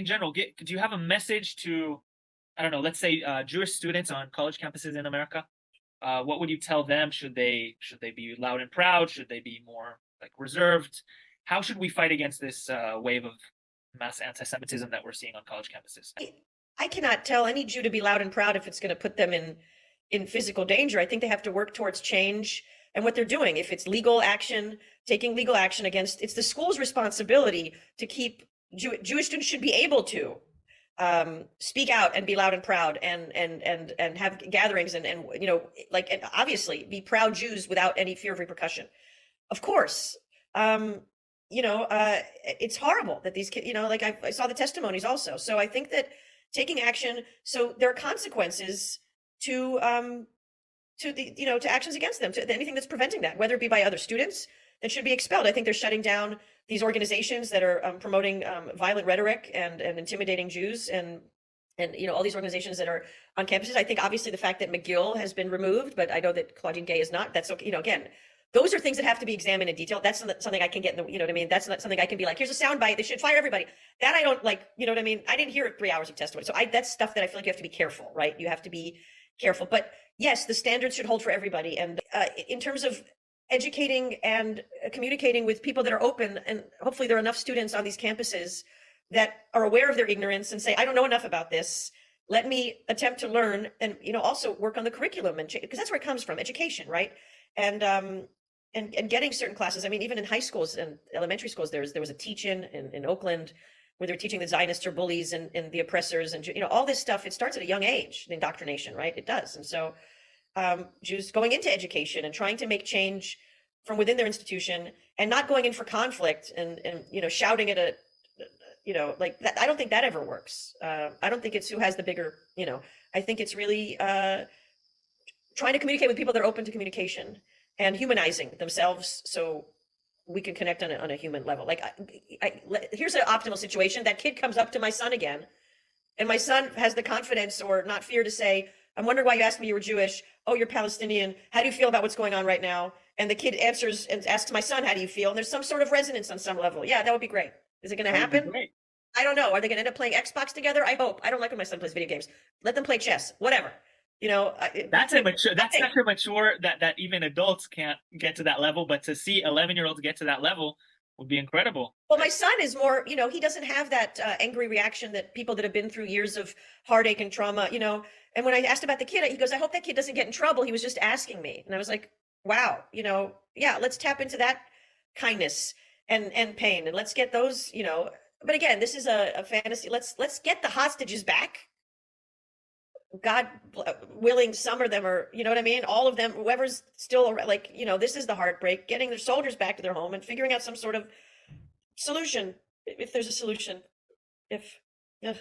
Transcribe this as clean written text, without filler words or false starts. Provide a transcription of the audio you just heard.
in general, do you have a message to, I don't know, let's say Jewish students on college campuses in America? What would you tell them? Should they be loud and proud? Should they be more like reserved? How should we fight against this wave of mass anti-Semitism that we're seeing on college campuses? I cannot tell any Jew to be loud and proud if it's going to put them in physical danger. I think they have to work towards change and what they're doing. If it's legal action, taking legal action against, it's the school's responsibility to keep Jewish students should be able to speak out and be loud and proud and have gatherings and you know, like, and obviously be proud Jews without any fear of repercussion. Of course. You know, it's horrible that these kids, you know, like I saw the testimonies also. So I think that taking action, so there are consequences to the, you know, to actions against them, to anything that's preventing that, whether it be by other students that should be expelled. I think they're shutting down these organizations that are promoting violent rhetoric and intimidating Jews and you know, all these organizations that are on campuses. I think obviously the fact that McGill has been removed, but I know that Claudine Gay is not. That's okay. You know, again, those are things that have to be examined in detail. That's not something I can get in the, you know what I mean? That's not something I can be like, here's a soundbite, they should fire everybody. That I don't like, you know what I mean? I didn't hear 3 hours of testimony. So that's stuff that I feel like you have to be careful, right? You have to be careful. But yes, the standards should hold for everybody. And in terms of educating and communicating with people that are open, and hopefully there are enough students on these campuses that are aware of their ignorance and say, I don't know enough about this. Let me attempt to learn and, you know, also work on the curriculum and because that's where it comes from, education, right? And getting certain classes. I mean, even in high schools and elementary schools, there was a teach-in in Oakland where they're teaching the Zionists are bullies and the oppressors and, you know, all this stuff. It starts at a young age, the indoctrination, right? It does. And so Jews going into education and trying to make change from within their institution and not going in for conflict and you know, shouting at a, you know, like that. I don't think that ever works. I don't think it's who has the bigger, you know, I think it's really trying to communicate with people that are open to communication and humanizing themselves so we can connect on a human level. Like, here's an optimal situation. That kid comes up to my son again, and my son has the confidence or not fear to say, I'm wondering why you asked me you were Jewish. Oh, you're Palestinian. How do you feel about what's going on right now? And the kid answers and asks my son, how do you feel? And there's some sort of resonance on some level. Yeah, that would be great. Is it going to happen? I don't know. Are they going to end up playing Xbox together? I hope. I don't like when my son plays video games. Let them play chess, whatever. You know, that's immature. That's such immature that even adults can't get to that level. But to see 11-year-olds get to that level would be incredible. Well, my son is more, you know, he doesn't have that angry reaction that people that have been through years of heartache and trauma, you know. And when I asked about the kid, he goes, I hope that kid doesn't get in trouble. He was just asking me. And I was like, wow, you know, yeah, let's tap into that kindness and pain. And let's get those, you know, but again, this is a fantasy. Let's get the hostages back. God willing, some of them are, you know what I mean? All of them, whoever's still like, you know, this is the heartbreak, getting their soldiers back to their home and figuring out some sort of solution, if there's a solution, if, yeah.